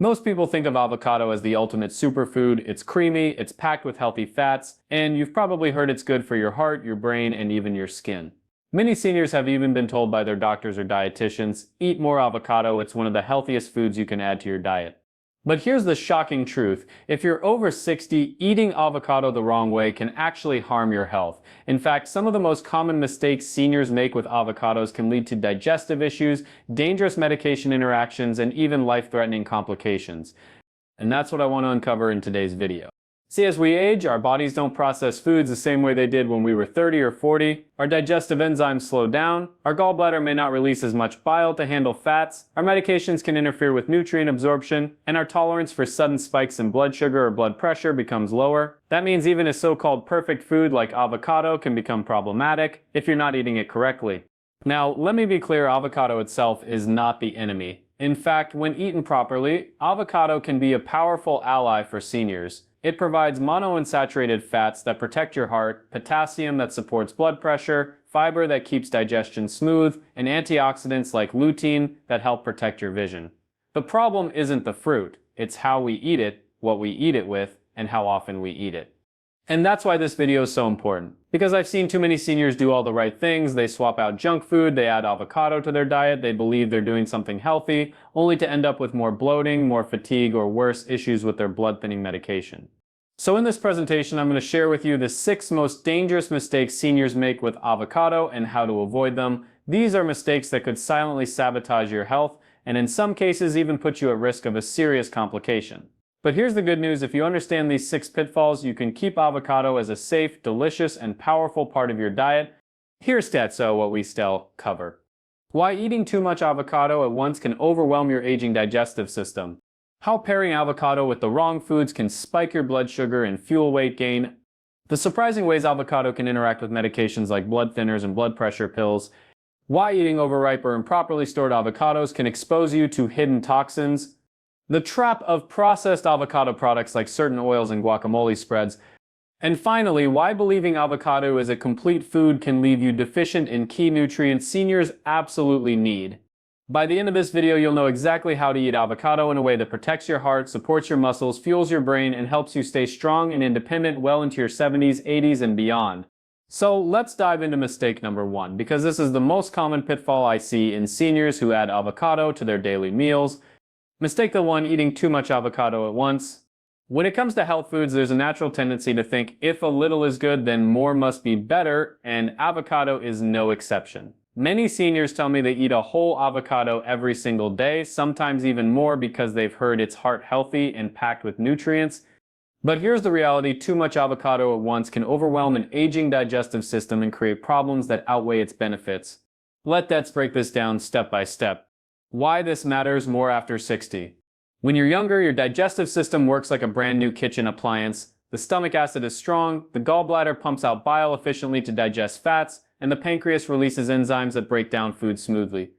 Most people think of avocado as the ultimate superfood. It's creamy, it's packed with healthy fats, and you've probably heard it's good for your heart, your brain, and even your skin. Many seniors have even been told by their doctors or dietitians, eat more avocado, it's one of the healthiest foods you can add to your diet. But here's the shocking truth. If you're over 60, eating avocado the wrong way can actually harm your health. In fact, some of the most common mistakes seniors make with avocados can lead to digestive issues, dangerous medication interactions, and even life-threatening complications. And that's what I want to uncover in today's video. See, as we age, our bodies don't process foods the same way they did when we were 30 or 40. Our digestive enzymes slow down. Our gallbladder may not release as much bile to handle fats. Our medications can interfere with nutrient absorption. And our tolerance for sudden spikes in blood sugar or blood pressure becomes lower. That means even a so-called perfect food like avocado can become problematic if you're not eating it correctly. Now, let me be clear, avocado itself is not the enemy. In fact, when eaten properly, avocado can be a powerful ally for seniors. It provides monounsaturated fats that protect your heart, potassium that supports blood pressure, fiber that keeps digestion smooth, and antioxidants like lutein that help protect your vision. The problem isn't the fruit, it's how we eat it, what we eat it with, and how often we eat it. And that's why this video is so important. Because I've seen too many seniors do all the right things. They swap out junk food, they add avocado to their diet, they believe they're doing something healthy, only to end up with more bloating, more fatigue, or worse, issues with their blood thinning medication. So in this presentation, I'm going to share with you the 6 most dangerous mistakes seniors make with avocado and how to avoid them. These are mistakes that could silently sabotage your health, and in some cases even put you at risk of a serious complication. But here's the good news, if you understand these 6 pitfalls, you can keep avocado as a safe, delicious, and powerful part of your diet. Here's Statso, what we still cover. Why eating too much avocado at once can overwhelm your aging digestive system. How pairing avocado with the wrong foods can spike your blood sugar and fuel weight gain. The surprising ways avocado can interact with medications like blood thinners and blood pressure pills. Why eating overripe or improperly stored avocados can expose you to hidden toxins. The trap of processed avocado products like certain oils and guacamole spreads. And finally, why believing avocado is a complete food can leave you deficient in key nutrients seniors absolutely need. By the end of this video, you'll know exactly how to eat avocado in a way that protects your heart, supports your muscles, fuels your brain, and helps you stay strong and independent well into your 70s, 80s, and beyond. So let's dive into mistake number 1, because this is the most common pitfall I see in seniors who add avocado to their daily meals. Mistake the 1, eating too much avocado at once. When it comes to health foods, there's a natural tendency to think if a little is good, then more must be better, and avocado is no exception. Many seniors tell me they eat a whole avocado every single day, sometimes even more because they've heard it's heart healthy and packed with nutrients. But here's the reality, too much avocado at once can overwhelm an aging digestive system and create problems that outweigh its benefits. Let's break this down step by step. Why this matters more after 60. When you're younger, your digestive system works like a brand new kitchen appliance. The stomach acid is strong, the gallbladder pumps out bile efficiently to digest fats, and the pancreas releases enzymes that break down food smoothly.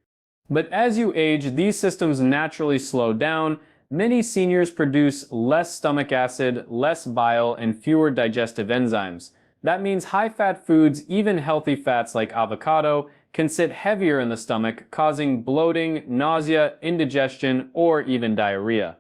But as you age, these systems naturally slow down. Many seniors produce less stomach acid, less bile, and fewer digestive enzymes. That means high-fat foods, even healthy fats like avocado, can sit heavier in the stomach, causing bloating, nausea, indigestion, or even diarrhea.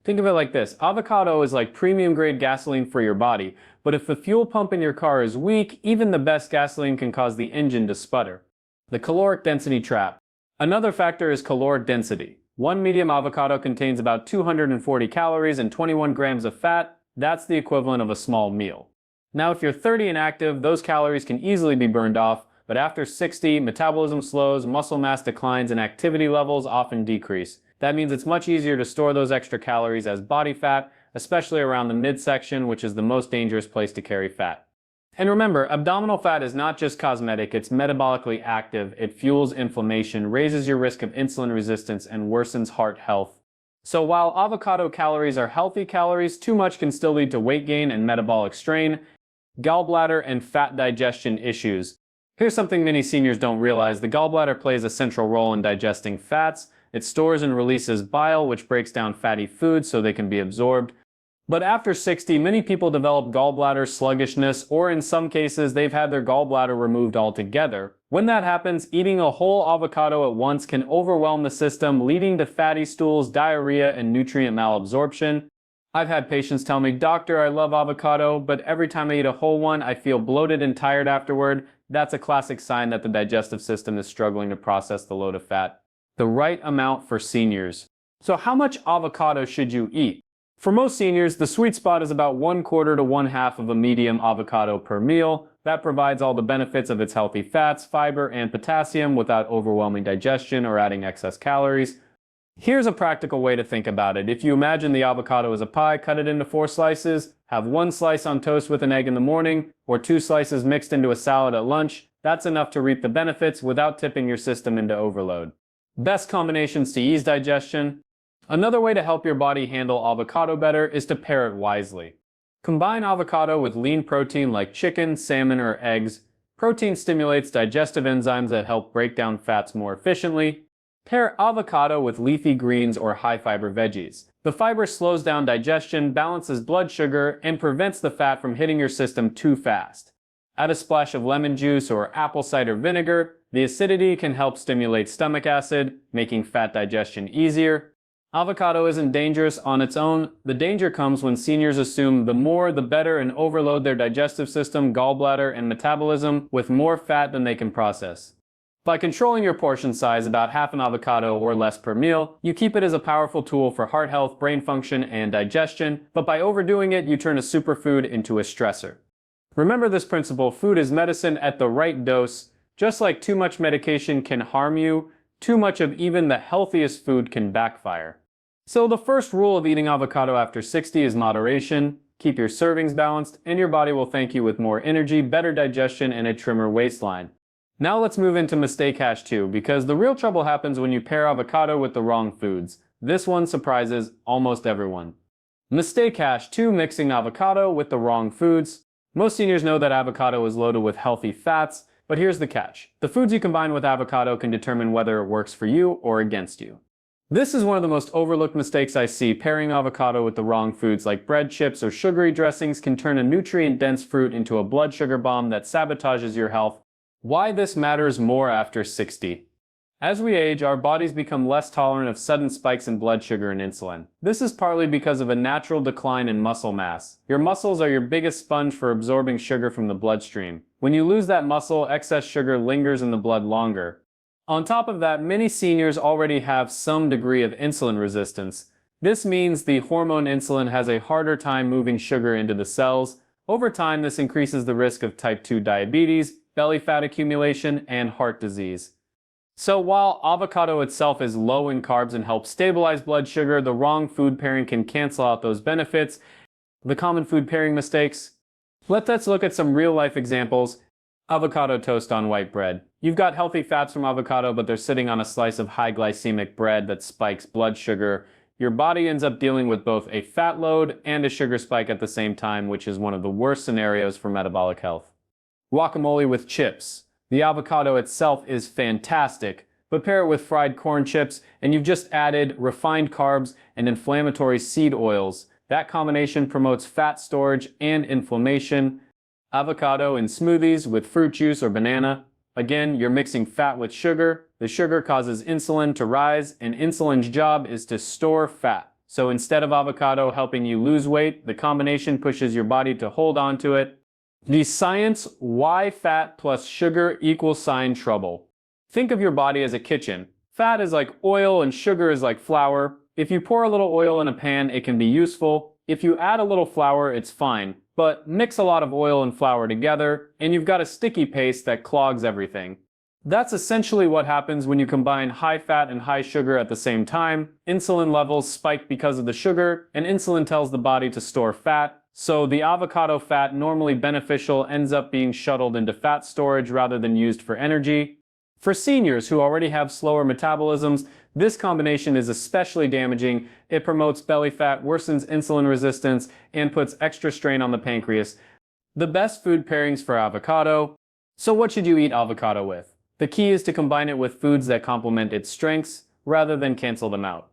Think of it like this, avocado is like premium-grade gasoline for your body, but if the fuel pump in your car is weak, even the best gasoline can cause the engine to sputter. The caloric density trap. Another factor is caloric density. One medium avocado contains about 240 calories and 21 grams of fat. That's the equivalent of a small meal. Now, if you're 30 and active, those calories can easily be burned off, but after 60, metabolism slows, muscle mass declines, and activity levels often decrease. That means it's much easier to store those extra calories as body fat, especially around the midsection, which is the most dangerous place to carry fat. And remember, abdominal fat is not just cosmetic, it's metabolically active, it fuels inflammation, raises your risk of insulin resistance, and worsens heart health. So while avocado calories are healthy calories, too much can still lead to weight gain and metabolic strain, gallbladder and fat digestion issues. Here's something many seniors don't realize. The gallbladder plays a central role in digesting fats. It stores and releases bile, which breaks down fatty foods so they can be absorbed. But after 60, many people develop gallbladder sluggishness, or in some cases, they've had their gallbladder removed altogether. When that happens, eating a whole avocado at once can overwhelm the system, leading to fatty stools, diarrhea, and nutrient malabsorption. I've had patients tell me, "Doctor, I love avocado, but every time I eat a whole one, I feel bloated and tired afterward." That's a classic sign that the digestive system is struggling to process the load of fat. The right amount for seniors. So how much avocado should you eat? For most seniors, the sweet spot is about 1/4 to 1/2 of a medium avocado per meal. That provides all the benefits of its healthy fats, fiber, and potassium without overwhelming digestion or adding excess calories. Here's a practical way to think about it. If you imagine the avocado as a pie, cut it into 4 slices, have 1 slice on toast with an egg in the morning, or 2 slices mixed into a salad at lunch. That's enough to reap the benefits without tipping your system into overload. Best combinations to ease digestion. Another way to help your body handle avocado better is to pair it wisely. Combine avocado with lean protein like chicken, salmon, or eggs. Protein stimulates digestive enzymes that help break down fats more efficiently. Pair avocado with leafy greens or high-fiber veggies. The fiber slows down digestion, balances blood sugar, and prevents the fat from hitting your system too fast. Add a splash of lemon juice or apple cider vinegar. The acidity can help stimulate stomach acid, making fat digestion easier. Avocado isn't dangerous on its own. The danger comes when seniors assume the more the better and overload their digestive system, gallbladder, and metabolism with more fat than they can process. By controlling your portion size, about half an avocado or less per meal, you keep it as a powerful tool for heart health, brain function, and digestion, but by overdoing it, you turn a superfood into a stressor. Remember this principle: food is medicine at the right dose. Just like too much medication can harm you, too much of even the healthiest food can backfire. So the first rule of eating avocado after 60 is moderation. Keep your servings balanced, and your body will thank you with more energy, better digestion, and a trimmer waistline. Now let's move into mistake hash 2, because the real trouble happens when you pair avocado with the wrong foods. This one surprises almost everyone. Mistake hash 2: mixing avocado with the wrong foods. Most seniors know that avocado is loaded with healthy fats, but here's the catch. The foods you combine with avocado can determine whether it works for you or against you. This is one of the most overlooked mistakes I see. Pairing avocado with the wrong foods like bread, chips, or sugary dressings can turn a nutrient-dense fruit into a blood sugar bomb that sabotages your health. Why this matters more after 60. As we age, our bodies become less tolerant of sudden spikes in blood sugar and insulin. This is partly because of a natural decline in muscle mass. Your muscles are your biggest sponge for absorbing sugar from the bloodstream. When you lose that muscle, excess sugar lingers in the blood longer. On top of that, many seniors already have some degree of insulin resistance. This means the hormone insulin has a harder time moving sugar into the cells. Over time, this increases the risk of type 2 diabetes, belly fat accumulation, and heart disease. So while avocado itself is low in carbs and helps stabilize blood sugar, the wrong food pairing can cancel out those benefits. The common food pairing mistakes. Let's look at some real-life examples. Avocado toast on white bread. You've got healthy fats from avocado, but they're sitting on a slice of high glycemic bread that spikes blood sugar. Your body ends up dealing with both a fat load and a sugar spike at the same time, which is one of the worst scenarios for metabolic health. Guacamole with chips. The avocado itself is fantastic, but pair it with fried corn chips and you've just added refined carbs and inflammatory seed oils. That combination promotes fat storage and inflammation. Avocado in smoothies with fruit juice or banana. Again, you're mixing fat with sugar. The sugar causes insulin to rise, and insulin's job is to store fat. So instead of avocado helping you lose weight, the combination pushes your body to hold on to it. The science: why fat plus sugar equals trouble. Think of your body as a kitchen. Fat is like oil and sugar is like flour. If you pour a little oil in a pan, it can be useful. If you add a little flour, it's fine. But mix a lot of oil and flour together, and you've got a sticky paste that clogs everything. That's essentially what happens when you combine high fat and high sugar at the same time. Insulin levels spike because of the sugar, and insulin tells the body to store fat. So the avocado fat, normally beneficial, ends up being shuttled into fat storage rather than used for energy. For seniors who already have slower metabolisms, this combination is especially damaging. It promotes belly fat, worsens insulin resistance, and puts extra strain on the pancreas. The best food pairings for avocado. So what should you eat avocado with? The key is to combine it with foods that complement its strengths rather than cancel them out.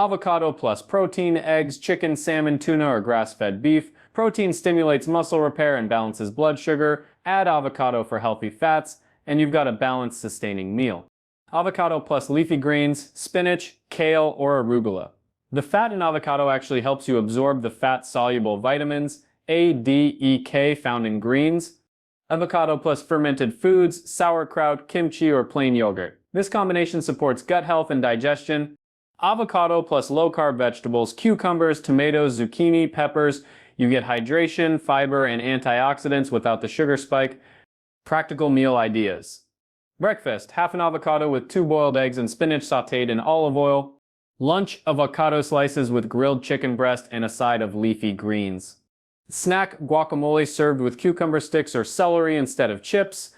Avocado plus protein, eggs, chicken, salmon, tuna, or grass-fed beef. Protein stimulates muscle repair and balances blood sugar. Add avocado for healthy fats, and you've got a balanced, sustaining meal. Avocado plus leafy greens, spinach, kale, or arugula. The fat in avocado actually helps you absorb the fat-soluble vitamins A, D, E, K found in greens. Avocado plus fermented foods, sauerkraut, kimchi, or plain yogurt. This combination supports gut health and digestion. Avocado plus low-carb vegetables, cucumbers, tomatoes, zucchini, peppers. You get hydration, fiber, and antioxidants without the sugar spike. Practical meal ideas. Breakfast, half an avocado with 2 boiled eggs and spinach sautéed in olive oil. Lunch, avocado slices with grilled chicken breast and a side of leafy greens. Snack, guacamole served with cucumber sticks or celery instead of chips.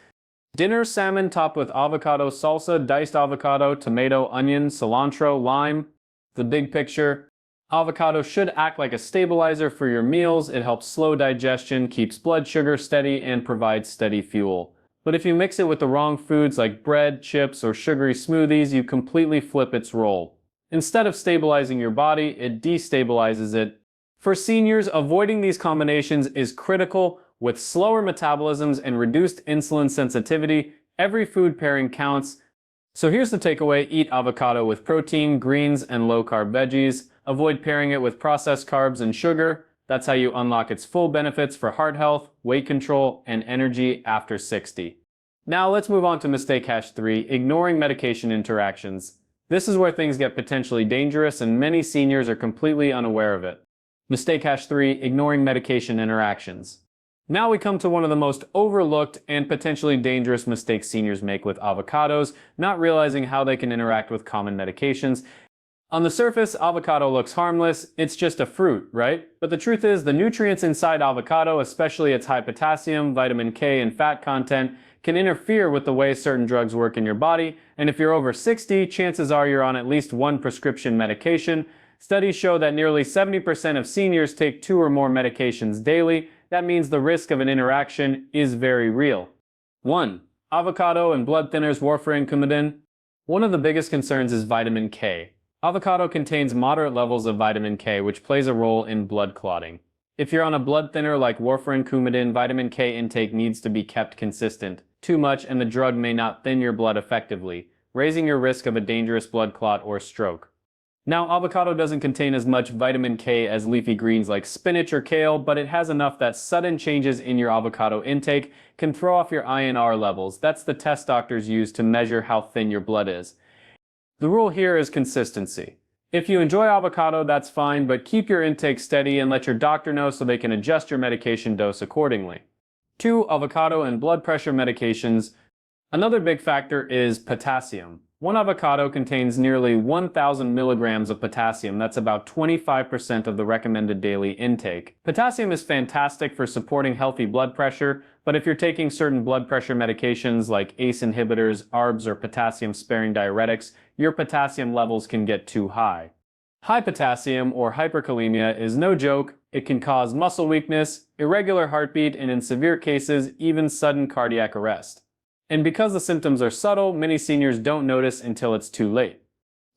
Dinner, salmon topped with avocado salsa, diced avocado, tomato, onion, cilantro, lime. The big picture. Avocado should act like a stabilizer for your meals. It helps slow digestion, keeps blood sugar steady, and provides steady fuel. But if you mix it with the wrong foods like bread, chips, or sugary smoothies, you completely flip its role. Instead of stabilizing your body, it destabilizes it. For seniors, avoiding these combinations is critical. With slower metabolisms and reduced insulin sensitivity, every food pairing counts. So here's the takeaway: eat avocado with protein, greens, and low-carb veggies. Avoid pairing it with processed carbs and sugar. That's how you unlock its full benefits for heart health, weight control, and energy after 60. Now let's move on to mistake hash 3, ignoring medication interactions. This is where things get potentially dangerous and many seniors are completely unaware of it. Mistake hash 3, ignoring medication interactions. Now we come to one of the most overlooked and potentially dangerous mistakes seniors make with avocados, not realizing how they can interact with common medications. On the surface, avocado looks harmless. It's just a fruit, right? But the truth is, the nutrients inside avocado, especially its high potassium, vitamin K, and fat content, can interfere with the way certain drugs work in your body. And if you're over 60, chances are you're on at least one prescription medication. Studies show that nearly 70% of seniors take 2 or more medications daily. That means the risk of an interaction is very real. 1. Avocado and blood thinners, warfarin, Coumadin. One of the biggest concerns is vitamin K. Avocado contains moderate levels of vitamin K, which plays a role in blood clotting. If you're on a blood thinner like warfarin, Coumadin, vitamin K intake needs to be kept consistent. Too much and the drug may not thin your blood effectively, raising your risk of a dangerous blood clot or stroke. Now, avocado doesn't contain as much vitamin K as leafy greens like spinach or kale, but it has enough that sudden changes in your avocado intake can throw off your INR levels. That's the test doctors use to measure how thin your blood is. The rule here is consistency. If you enjoy avocado, that's fine, but keep your intake steady and let your doctor know so they can adjust your medication dose accordingly. 2. Avocado and blood pressure medications. Another big factor is potassium. One avocado contains nearly 1,000 milligrams of potassium. That's about 25% of the recommended daily intake. Potassium is fantastic for supporting healthy blood pressure, but if you're taking certain blood pressure medications like ACE inhibitors, ARBs, or potassium-sparing diuretics, your potassium levels can get too high. High potassium, or hyperkalemia, is no joke. It can cause muscle weakness, irregular heartbeat, and in severe cases, even sudden cardiac arrest. And because the symptoms are subtle, many seniors don't notice until it's too late.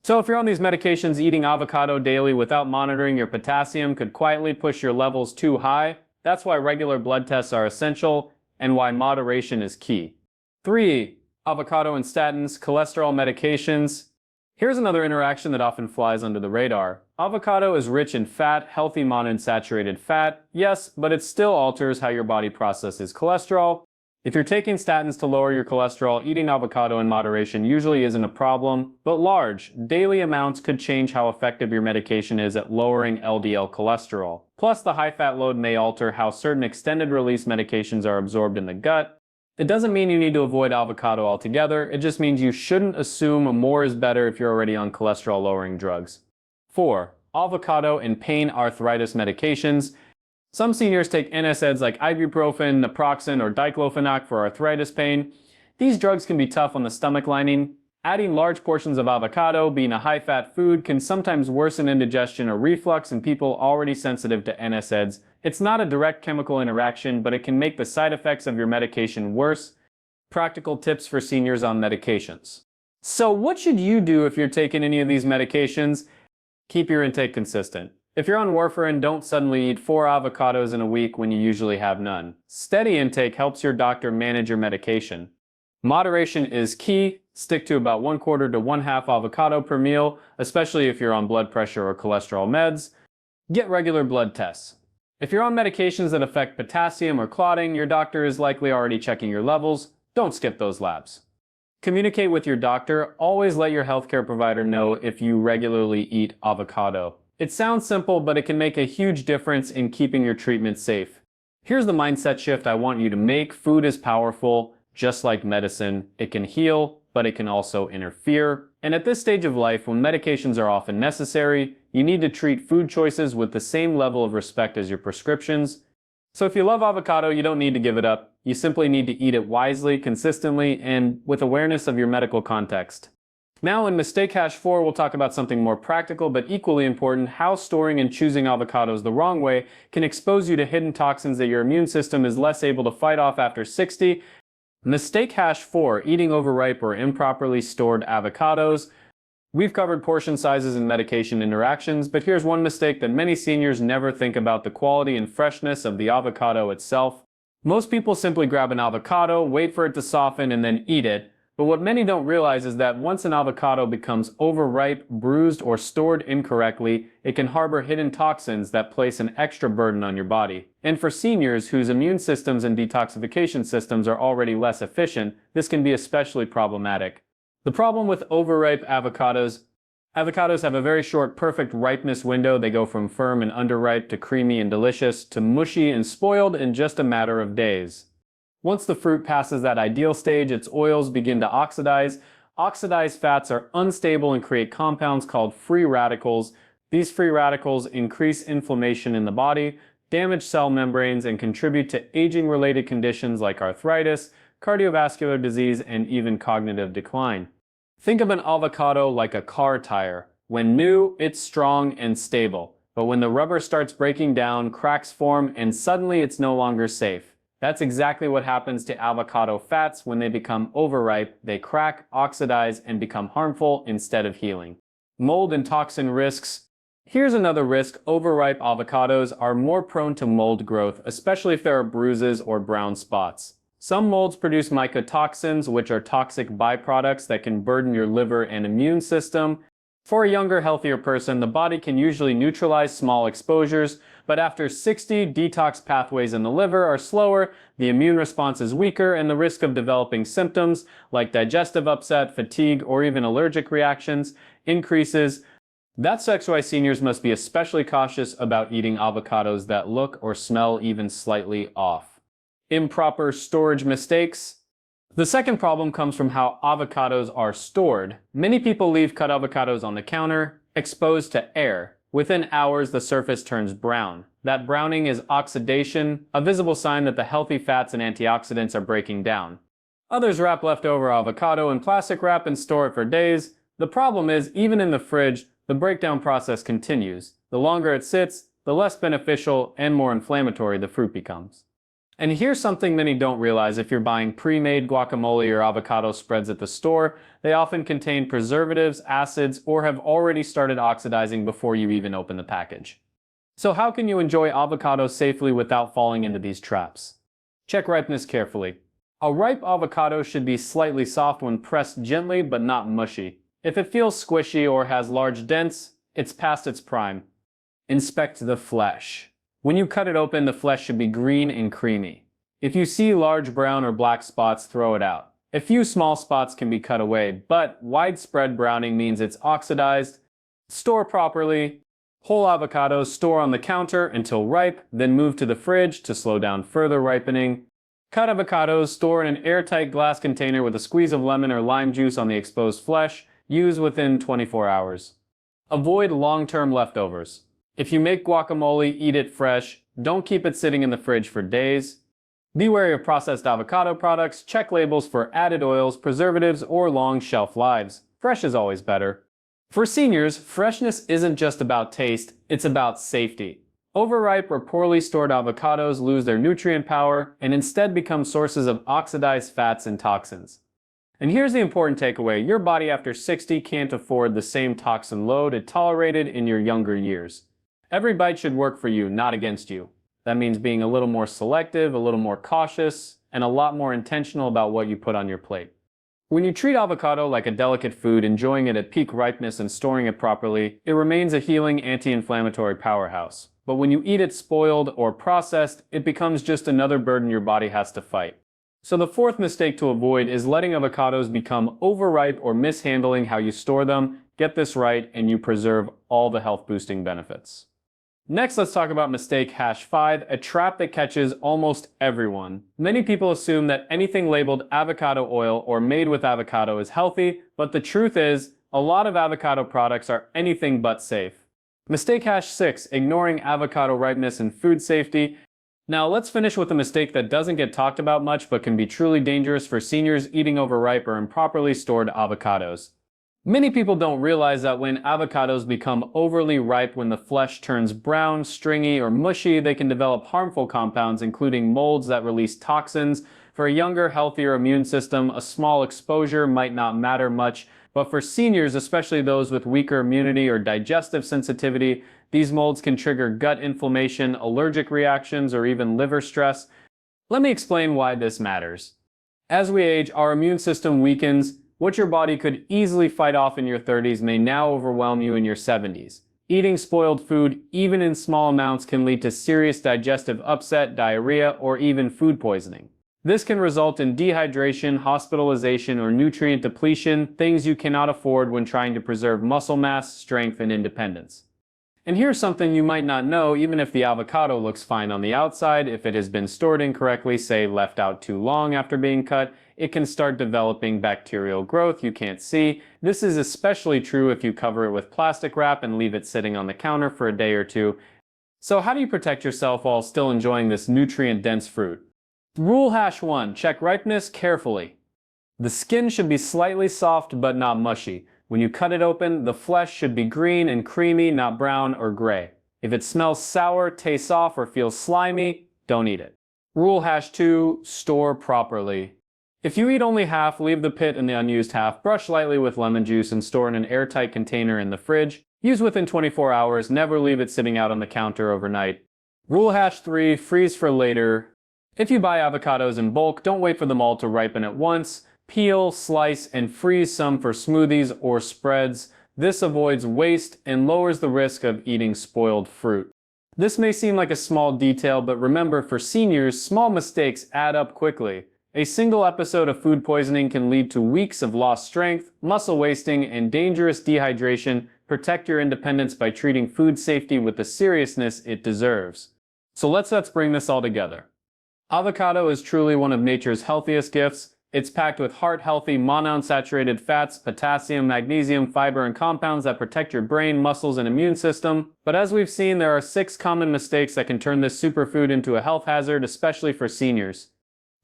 So if you're on these medications, eating avocado daily without monitoring your potassium could quietly push your levels too high. That's why regular blood tests are essential and why moderation is key. 3. Avocado and statins, cholesterol medications. Here's another interaction that often flies under the radar. Avocado is rich in fat, healthy monounsaturated fat, yes, but it still alters how your body processes cholesterol. If you're taking statins to lower your cholesterol, eating avocado in moderation usually isn't a problem, but large, daily amounts could change how effective your medication is at lowering LDL cholesterol. Plus, the high fat load may alter how certain extended-release medications are absorbed in the gut. It doesn't mean you need to avoid avocado altogether, it just means you shouldn't assume more is better if you're already on cholesterol-lowering drugs. 4. Avocado and pain arthritis medications. Some seniors take NSAIDs like ibuprofen, naproxen, or diclofenac for arthritis pain. These drugs can be tough on the stomach lining. Adding large portions of avocado, being a high-fat food, can sometimes worsen indigestion or reflux in people already sensitive to NSAIDs. It's not a direct chemical interaction, but it can make the side effects of your medication worse. Practical tips for seniors on medications. So what should you do if you're taking any of these medications? Keep your intake consistent. If you're on warfarin, don't suddenly eat 4 avocados in a week when you usually have none. Steady intake helps your doctor manage your medication. Moderation is key. Stick to about 1/4 to 1/2 avocado per meal, especially if you're on blood pressure or cholesterol meds. Get regular blood tests. If you're on medications that affect potassium or clotting, your doctor is likely already checking your levels. Don't skip those labs. Communicate with your doctor. Always let your healthcare provider know if you regularly eat avocado. It sounds simple, but it can make a huge difference in keeping your treatment safe. Here's the mindset shift I want you to make. Food is powerful, just like medicine. It can heal, but it can also interfere. And at this stage of life, when medications are often necessary, you need to treat food choices with the same level of respect as your prescriptions. So if you love avocado, you don't need to give it up. You simply need to eat it wisely, consistently, and with awareness of your medical context. Now in Mistake Hash 4, we'll talk about something more practical but equally important: how storing and choosing avocados the wrong way can expose you to hidden toxins that your immune system is less able to fight off after 60. Mistake Hash 4, eating overripe or improperly stored avocados. We've covered portion sizes and medication interactions, but here's one mistake that many seniors never think about: the quality and freshness of the avocado itself. Most people simply grab an avocado, wait for it to soften, and then eat it. But what many don't realize is that once an avocado becomes overripe, bruised, or stored incorrectly, it can harbor hidden toxins that place an extra burden on your body. And for seniors whose immune systems and detoxification systems are already less efficient, this can be especially problematic. The problem with overripe avocados have a very short perfect ripeness window. They go from firm and underripe to creamy and delicious to mushy and spoiled in just a matter of days. Once the fruit passes that ideal stage, its oils begin to oxidize. Oxidized fats are unstable and create compounds called free radicals. These free radicals increase inflammation in the body, damage cell membranes, and contribute to aging-related conditions like arthritis, cardiovascular disease, and even cognitive decline. Think of an avocado like a car tire. When new, it's strong and stable. But when the rubber starts breaking down, cracks form, and suddenly it's no longer safe. That's exactly what happens to avocado fats when they become overripe. They crack, oxidize, and become harmful instead of healing. Mold and toxin risks. Here's another risk: overripe avocados are more prone to mold growth, especially if there are bruises or brown spots. Some molds produce mycotoxins, which are toxic byproducts that can burden your liver and immune system. For a younger, healthier person, the body can usually neutralize small exposures, but after 60, detox pathways in the liver are slower, the immune response is weaker, and the risk of developing symptoms like digestive upset, fatigue, or even allergic reactions increases. That's why seniors must be especially cautious about eating avocados that look or smell even slightly off. Improper storage mistakes. The second problem comes from how avocados are stored. Many people leave cut avocados on the counter, exposed to air. Within hours, the surface turns brown. That browning is oxidation, a visible sign that the healthy fats and antioxidants are breaking down. Others wrap leftover avocado in plastic wrap and store it for days. The problem is, even in the fridge, the breakdown process continues. The longer it sits, the less beneficial and more inflammatory the fruit becomes. And here's something many don't realize: if you're buying pre-made guacamole or avocado spreads at the store, they often contain preservatives, acids, or have already started oxidizing before you even open the package. So how can you enjoy avocados safely without falling into these traps? Check ripeness carefully. A ripe avocado should be slightly soft when pressed gently, but not mushy. If it feels squishy or has large dents, it's past its prime. Inspect the flesh. When you cut it open, the flesh should be green and creamy. If you see large brown or black spots, throw it out. A few small spots can be cut away, but widespread browning means it's oxidized. Store properly. Whole avocados store on the counter until ripe, then move to the fridge to slow down further ripening. Cut avocados store in an airtight glass container with a squeeze of lemon or lime juice on the exposed flesh. Use within 24 hours. Avoid long-term leftovers. If you make guacamole, eat it fresh. Don't keep it sitting in the fridge for days. Be wary of processed avocado products. Check labels for added oils, preservatives, or long shelf lives. Fresh is always better. For seniors, freshness isn't just about taste, it's about safety. Overripe or poorly stored avocados lose their nutrient power and instead become sources of oxidized fats and toxins. And here's the important takeaway. Your body after 60 can't afford the same toxin load it tolerated in your younger years. Every bite should work for you, not against you. That means being a little more selective, a little more cautious, and a lot more intentional about what you put on your plate. When you treat avocado like a delicate food, enjoying it at peak ripeness and storing it properly, it remains a healing anti-inflammatory powerhouse. But when you eat it spoiled or processed, it becomes just another burden your body has to fight. So the fourth mistake to avoid is letting avocados become overripe or mishandling how you store them. Get this right and you preserve all the health boosting benefits. Next, let's talk about mistake #5, a trap that catches almost everyone. Many people assume that anything labeled avocado oil or made with avocado is healthy, but the truth is, a lot of avocado products are anything but safe. Mistake #6, ignoring avocado ripeness and food safety. Now let's finish with a mistake that doesn't get talked about much but can be truly dangerous for seniors eating overripe or improperly stored avocados. Many people don't realize that when avocados become overly ripe, when the flesh turns brown, stringy, or mushy, they can develop harmful compounds, including molds that release toxins. For a younger, healthier immune system, a small exposure might not matter much, but for seniors, especially those with weaker immunity or digestive sensitivity, these molds can trigger gut inflammation, allergic reactions, or even liver stress. Let me explain why this matters. As we age, our immune system weakens. What your body could easily fight off in your 30s may now overwhelm you in your 70s. Eating spoiled food, even in small amounts, can lead to serious digestive upset, diarrhea, or even food poisoning. This can result in dehydration, hospitalization, or nutrient depletion, things you cannot afford when trying to preserve muscle mass, strength, and independence. And here's something you might not know. Even if the avocado looks fine on the outside, if it has been stored incorrectly, say left out too long after being cut, it can start developing bacterial growth you can't see. This is especially true if you cover it with plastic wrap and leave it sitting on the counter for a day or two. So how do you protect yourself while still enjoying this nutrient-dense fruit? Rule #1, check ripeness carefully. The skin should be slightly soft but not mushy. When you cut it open, the flesh should be green and creamy, not brown or gray. If it smells sour, tastes off, or feels slimy, don't eat it. Rule #2, store properly. If you eat only half, leave the pit in the unused half, brush lightly with lemon juice, and store in an airtight container in the fridge. Use within 24 hours, never leave it sitting out on the counter overnight. Rule #3, freeze for later. If you buy avocados in bulk, don't wait for them all to ripen at once. Peel, slice, and freeze some for smoothies or spreads. This avoids waste and lowers the risk of eating spoiled fruit. This may seem like a small detail, but remember, for seniors, small mistakes add up quickly. A single episode of food poisoning can lead to weeks of lost strength, muscle wasting, and dangerous dehydration. Protect your independence by treating food safety with the seriousness it deserves. So let's bring this all together. Avocado is truly one of nature's healthiest gifts. It's packed with heart-healthy monounsaturated fats, potassium, magnesium, fiber, and compounds that protect your brain, muscles, and immune system. But as we've seen, there are 6 common mistakes that can turn this superfood into a health hazard, especially for seniors.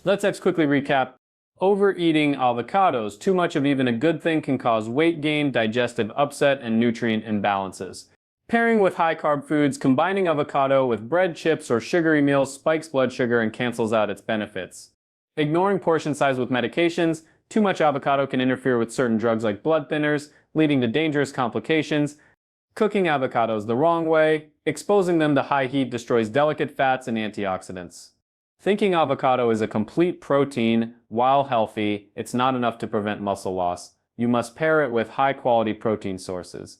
Let's quickly recap. Overeating avocados. Too much of even a good thing can cause weight gain, digestive upset, and nutrient imbalances. Pairing with high-carb foods, combining avocado with bread, chips, or sugary meals spikes blood sugar and cancels out its benefits. Ignoring portion size with medications. Too much avocado can interfere with certain drugs like blood thinners, leading to dangerous complications. Cooking avocados the wrong way. Exposing them to high heat destroys delicate fats and antioxidants. Thinking avocado is a complete protein, while healthy, it's not enough to prevent muscle loss. You must pair it with high-quality protein sources.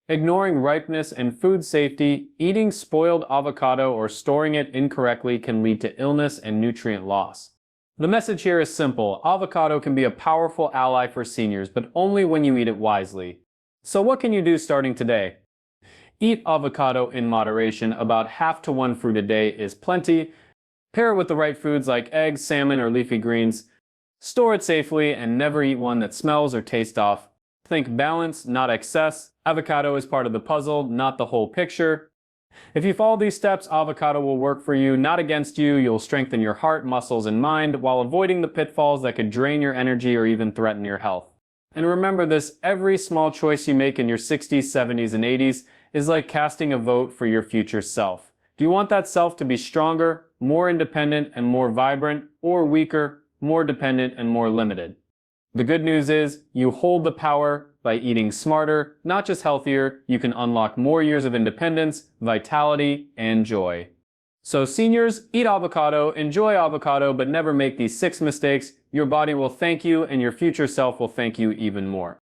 Ignoring ripeness and food safety, eating spoiled avocado or storing it incorrectly can lead to illness and nutrient loss. The message here is simple. Avocado can be a powerful ally for seniors, but only when you eat it wisely. So what can you do starting today? Eat avocado in moderation. About half to 1 fruit a day is plenty. Pair it with the right foods like eggs, salmon, or leafy greens. Store it safely and never eat one that smells or tastes off. Think balance, not excess. Avocado is part of the puzzle, not the whole picture. If you follow these steps, avocado will work for you, not against you. You'll strengthen your heart, muscles, and mind while avoiding the pitfalls that could drain your energy or even threaten your health. And remember this, every small choice you make in your 60s, 70s, and 80s is like casting a vote for your future self. Do you want that self to be stronger, more independent, and more vibrant, or weaker, more dependent, and more limited? The good news is, you hold the power. By eating smarter, not just healthier, you can unlock more years of independence, vitality, and joy. So seniors, eat avocado, enjoy avocado, but never make these 6 mistakes. Your body will thank you, and your future self will thank you even more.